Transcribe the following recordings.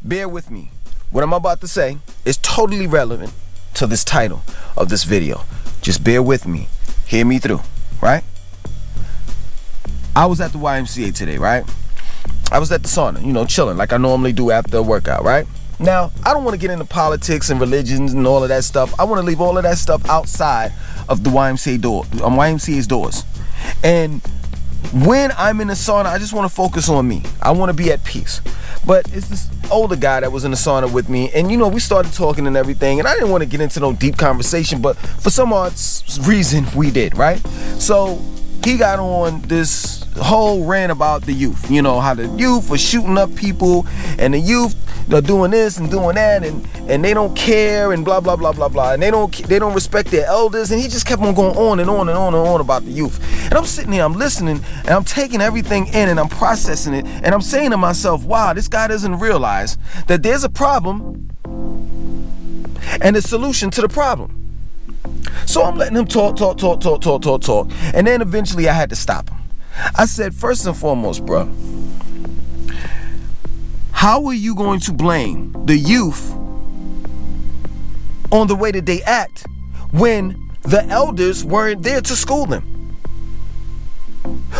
bear with me. What I'm about to say is totally relevant to this title of this video. Just bear with me. Hear me through, right? I was at the YMCA today, right? I was at the sauna, chilling like I normally do after a workout, right? Now, I don't want to get into politics and religions and all of that stuff. I want to leave all of that stuff outside of the YMCA's doors. And when I'm in the sauna, I just want to focus on me. I want to be at peace. But it's this older guy that was in the sauna with me, and we started talking and everything, and I didn't want to get into no deep conversation, but for some odd reason we did, right? So he got on this whole rant about the youth, how the youth are shooting up people, and the youth are doing this and doing that, and they don't care, and blah blah blah blah blah, and they don't respect their elders, and he just kept on going on and on and on and on about the youth. And I'm sitting here, I'm listening, and I'm taking everything in, and I'm processing it, and I'm saying to myself, wow, this guy doesn't realize that there's a problem and a solution to the problem. So I'm letting him talk, and then eventually I had to stop him. I said, first and foremost, bro, how are you going to blame the youth on the way that they act when the elders weren't there to school them?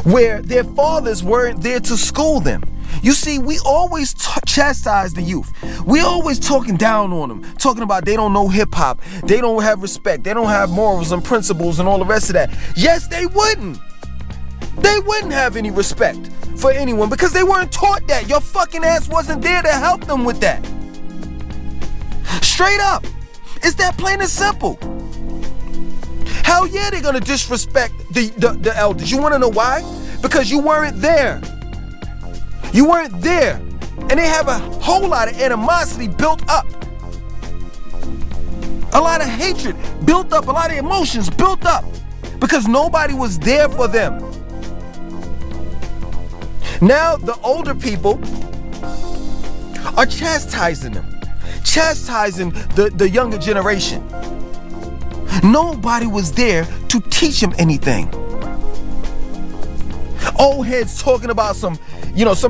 Where their fathers weren't there to school them? You see, we always chastise the youth. We always talking down on them, talking about they don't know hip hop, they don't have respect, they don't have morals and principles and all the rest of that. Yes, they wouldn't. They wouldn't have any respect for anyone because they weren't taught that. Your fucking ass wasn't there to help them with that. Straight up. It's that plain and simple. Hell yeah, they're gonna disrespect the elders. You wanna know why? Because you weren't there. You weren't there. And they have a whole lot of animosity built up. A lot of hatred built up, a lot of emotions built up because nobody was there for them. Now the older people are chastising them, chastising the younger generation. Nobody was there to teach them anything. Old heads talking about some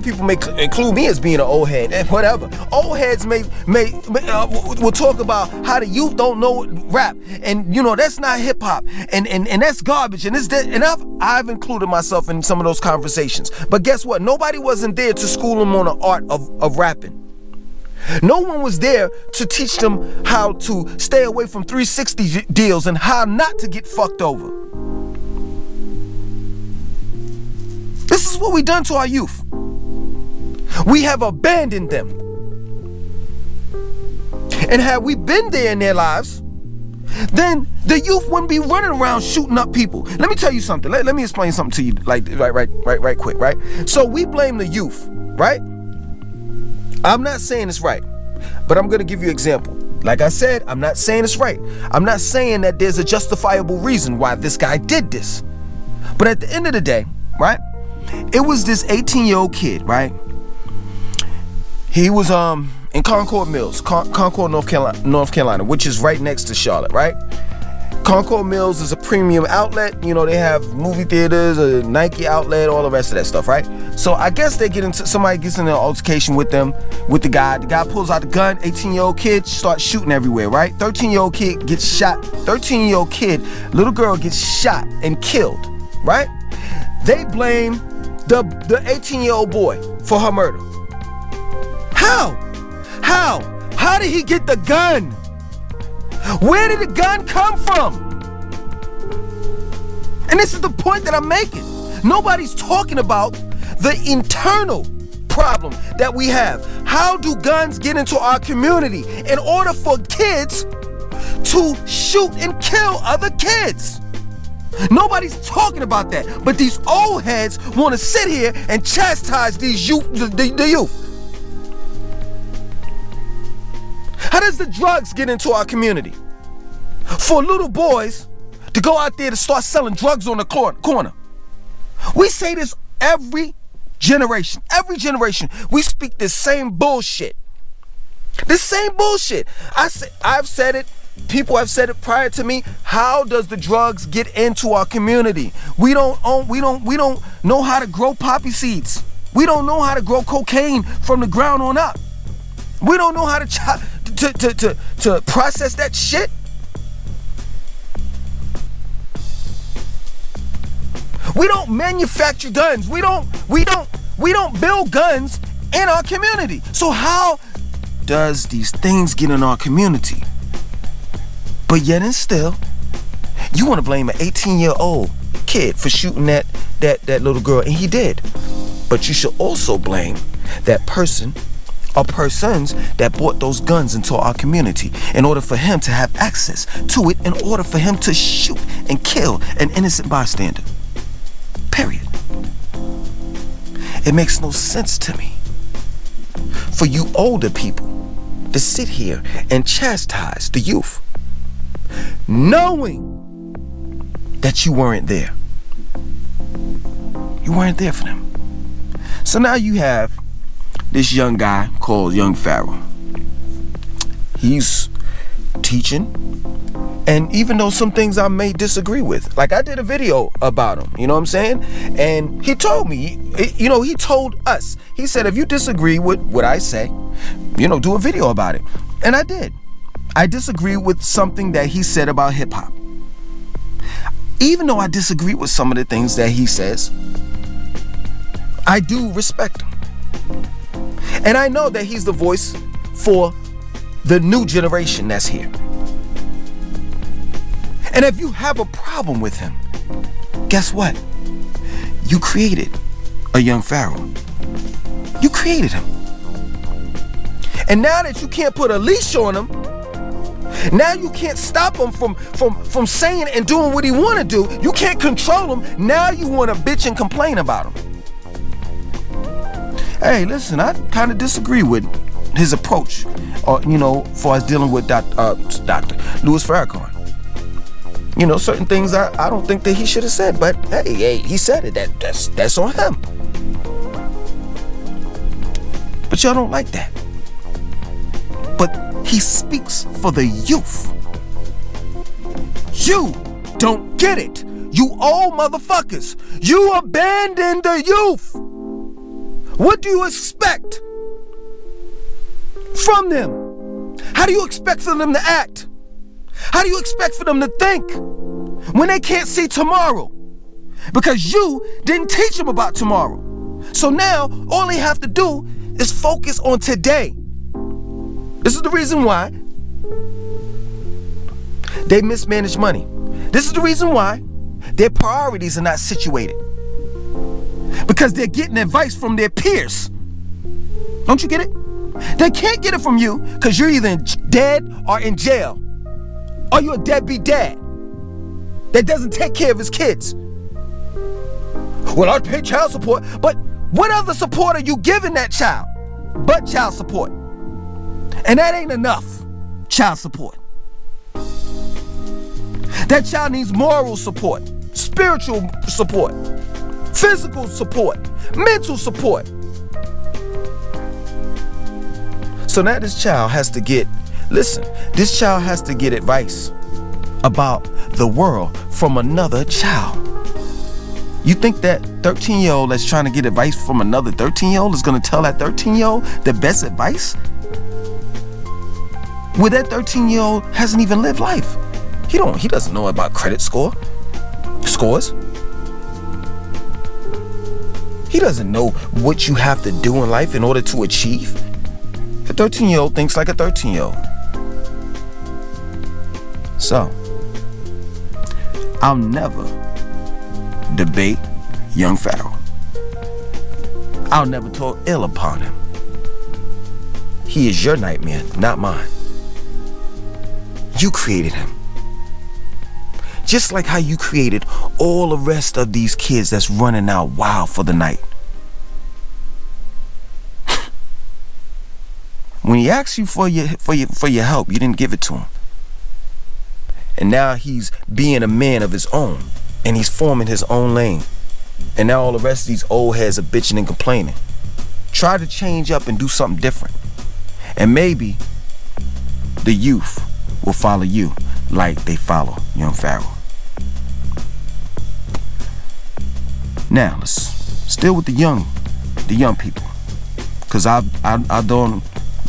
people may include me as being an old head and whatever. Old heads will talk about how the youth don't know rap, and that's not hip hop, and that's garbage, and it's that, and I've included myself in some of those conversations. But guess what? Nobody wasn't there to school them on the art of rapping. No one was there to teach them how to stay away from 360 deals and how not to get fucked over. This is what we done to our youth. We have abandoned them. And had we been there in their lives, then the youth wouldn't be running around shooting up people. Let me tell you something. Let me explain something to you, like right quick, right? So we blame the youth, right? I'm not saying it's right, but I'm gonna give you an example. Like I said, I'm not saying it's right. I'm not saying that there's a justifiable reason why this guy did this. But at the end of the day, right? It was this 18-year-old kid, right? He was in Concord Mills, Concord, North Carolina, which is right next to Charlotte, right? Concord Mills is a premium outlet. They have movie theaters, a Nike outlet, all the rest of that stuff, right? So I guess somebody gets in an altercation with the guy. The guy pulls out the gun. 18-year-old kid starts shooting everywhere, right? 13-year-old kid gets shot. 13-year-old kid, little girl gets shot and killed, right? They blame the 18-year-old boy for her murder. How did he get the gun? Where did the gun come from? And this is the point that I'm making. Nobody's talking about the internal problem that we have. How do guns get into our community in order for kids to shoot and kill other kids? Nobody's talking about that. But these old heads want to sit here and chastise these youth, the youth. How does the drugs get into our community? For little boys to go out there to start selling drugs on the corner. We say this every generation. Every generation, we speak the same bullshit. The same bullshit. I've said it. People have said it prior to me. How does the drugs get into our community? We don't know how to grow poppy seeds. We don't know how to grow cocaine from the ground on up. We don't know how to process that shit. We don't manufacture guns. We don't build guns in our community. So how does these things get in our community? But yet and still, you want to blame an 18-year-old kid for shooting that little girl, and he did. But you should also blame that person or persons that brought those guns into our community in order for him to have access to it, in order for him to shoot and kill an innocent bystander. Period. It makes no sense to me for you older people to sit here and chastise the youth, knowing that you weren't there. You weren't there for them. So now you have this young guy called Young Pharoah. He's teaching, and even though some things I may disagree with, like I did a video about him, you know what I'm saying? And he told me, he told us, he said, if you disagree with what I say, do a video about it. And I did. I disagree with something that he said about hip hop. Even though I disagree with some of the things that he says, I do respect him. And I know that he's the voice for the new generation that's here. And if you have a problem with him, guess what? You created a Young Pharoah. You created him. And now that you can't put a leash on him, now you can't stop him from saying and doing what he want to do. You can't control him. Now you want to bitch and complain about him. Hey, listen, I kind of disagree with his approach, far as dealing with Dr. Louis Farrakhan. Certain things I don't think that he should have said, but hey, he said it. That's on him. But y'all don't like that. But he speaks for the youth. You don't get it. You old motherfuckers. You abandoned the youth. What do you expect from them? How do you expect for them to act? How do you expect for them to think when they can't see tomorrow? Because you didn't teach them about tomorrow. So now all they have to do is focus on today. This is the reason why they mismanage money. This is the reason why their priorities are not situated. Because they're getting advice from their peers. Don't you get it? They can't get it from you because you're either dead or in jail. Or you're a deadbeat dad that doesn't take care of his kids. Well, I pay child support, but what other support are you giving that child but child support? And that ain't enough child support. That child needs moral support, spiritual support, physical support, mental support. So now this child has to get advice about the world from another child. You think that 13-year-old that's trying to get advice from another 13-year-old is going to tell that 13-year-old the best advice? Well, that 13-year-old hasn't even lived life. He doesn't know about credit scores. He doesn't know what you have to do in life in order to achieve. A 13-year-old thinks like a 13-year-old. So, I'll never debate Young Pharoah. I'll never talk ill upon him. He is your nightmare, not mine. You created him. Just like how you created all the rest of these kids that's running out wild for the night. When he asked you for your help, you didn't give it to him. And now he's being a man of his own, and he's forming his own lane. And now all the rest of these old heads are bitching and complaining. Try to change up and do something different. And maybe the youth will follow you like they follow Young Pharoah. Now let's still with the young people, because I don't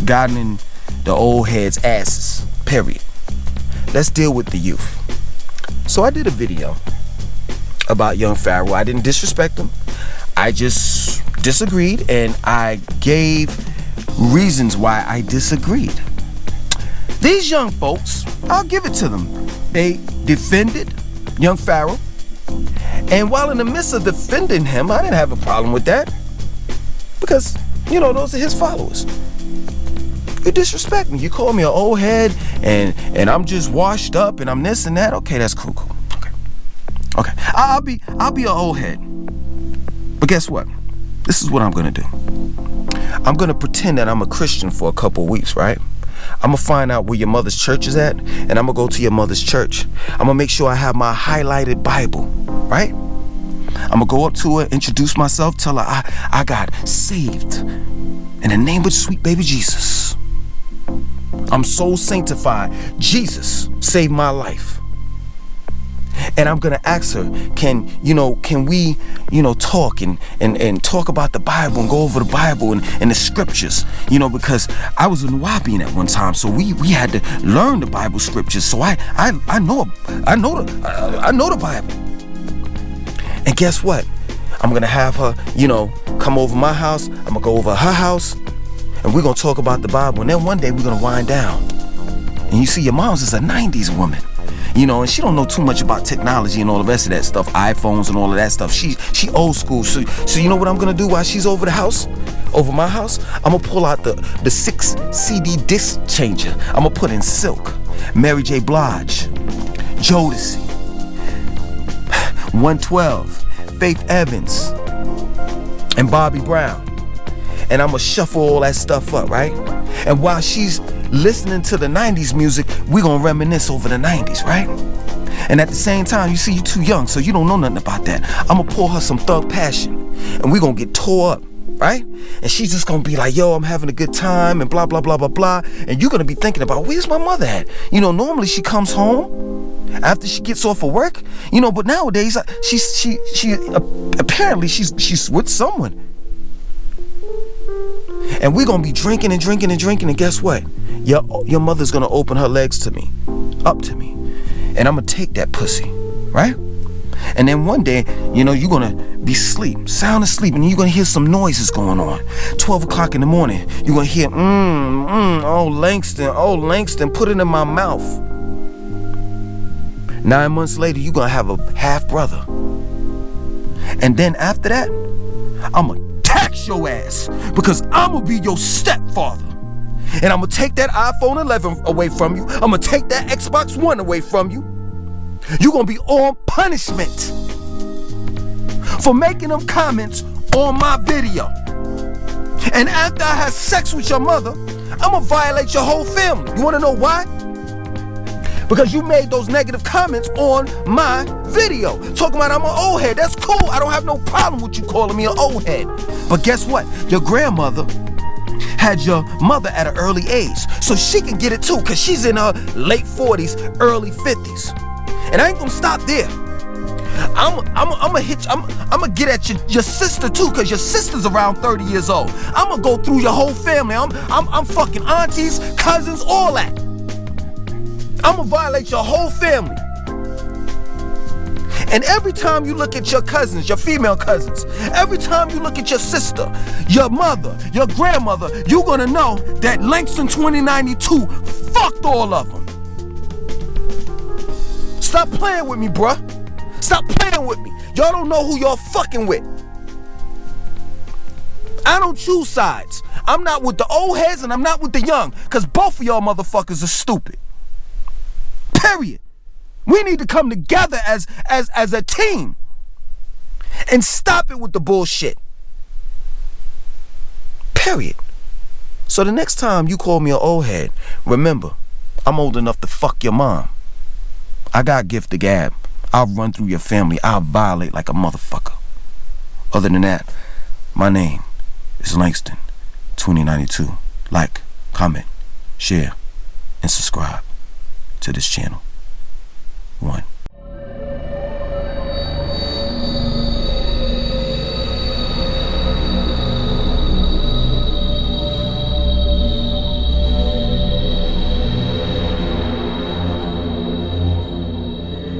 gotten in the old heads' asses, period. Let's deal with the youth. So I did a video about Young Pharoah. I didn't disrespect him. I just disagreed, and I gave reasons why I disagreed. These young folks, I'll give it to them. They defended Young Pharoah. And while in the midst of defending him, I didn't have a problem with that. Because, you know, those are his followers. You disrespect me. You call me an old head and I'm just washed up and I'm this and that. Okay, that's cool. Okay. I'll be an old head. But guess what? This is what I'm gonna do. I'm gonna pretend that I'm a Christian for a couple weeks, right? I'm gonna find out where your mother's church is at, and I'm gonna go to your mother's church. I'm gonna make sure I have my highlighted Bible, right? I'm gonna go up to her, introduce myself, tell her I got saved in the name of sweet baby Jesus. I'm soul sanctified. Jesus saved my life. And I'm gonna ask her, can we, talk and talk about the Bible and go over the Bible and the scriptures, because I was in Nubian at one time, so we had to learn the Bible scriptures. So I know the Bible. And guess what? I'm gonna have her, come over my house. I'm gonna go over her house, and we're gonna talk about the Bible. And then one day we're gonna wind down. And you see, your mom's is a 90s woman. And she don't know too much about technology and all the rest of that stuff, iPhones and all of that stuff. She old school. So you know what I'm gonna do while she's over my house? I'm gonna pull out the 6 CD disc changer. I'm gonna put in Silk, Mary J. Blige, Jodeci, 112, Faith Evans, and Bobby Brown. And I'm gonna shuffle all that stuff up, right? And while she's listening to the 90s music, we gonna reminisce over the 90s, right? And at the same time, you see, you too young, so you don't know nothing about that. I'm gonna pour her some Thug Passion, and we gonna get tore up, right? And she's just gonna be like, yo, I'm having a good time, and blah, blah, blah, blah, blah. And you're gonna be thinking about, where's my mother at? Normally she comes home after she gets off of work, but nowadays, she apparently she's with someone. And we're gonna be drinking and drinking and drinking, and guess what? Your mother's gonna open her legs to me, up to me, and I'm gonna take that pussy, right? And then one day, you're gonna be sound asleep, and you're gonna hear some noises going on. 12 o'clock in the morning, you're gonna hear, oh Langston, put it in my mouth. 9 months later, you're gonna have a half brother. And then after that, I'm gonna tax your ass, because I'm gonna be your stepfather. And I'm gonna take that iPhone 11 away from you. I'm gonna take that Xbox One away from you. You're gonna be on punishment for making them comments on my video. And after I have sex with your mother, I'm gonna violate your whole family. You wanna know why? Because you made those negative comments on my video. Talking about I'm an old head. That's cool. I don't have no problem with you calling me an old head. But guess what? Your grandmother had your mother at an early age. So she can get it too, because she's in her late 40s, early 50s. And I ain't gonna stop there. I'm gonna get at your sister too, because your sister's around 30 years old. I'm gonna go through your whole family. I'm fucking aunties, cousins, all that. I'm gonna violate your whole family. And every time you look at your cousins, your female cousins, every time you look at your sister, your mother, your grandmother, you're gonna know that langston2092 fucked all of them. Stop playing with me, bruh. Stop playing with me. Y'all don't know who y'all fucking with. I don't choose sides. I'm not with the old heads and I'm not with the young, because both of y'all motherfuckers are stupid. Period. We need to come together as a team and stop it with the bullshit. Period. So the next time you call me an old head, remember, I'm old enough to fuck your mom. I got gift the gab. I'll run through your family. I'll violate like a motherfucker. Other than that, my name is Langston2092. Like, comment, share, and subscribe to this channel. 1.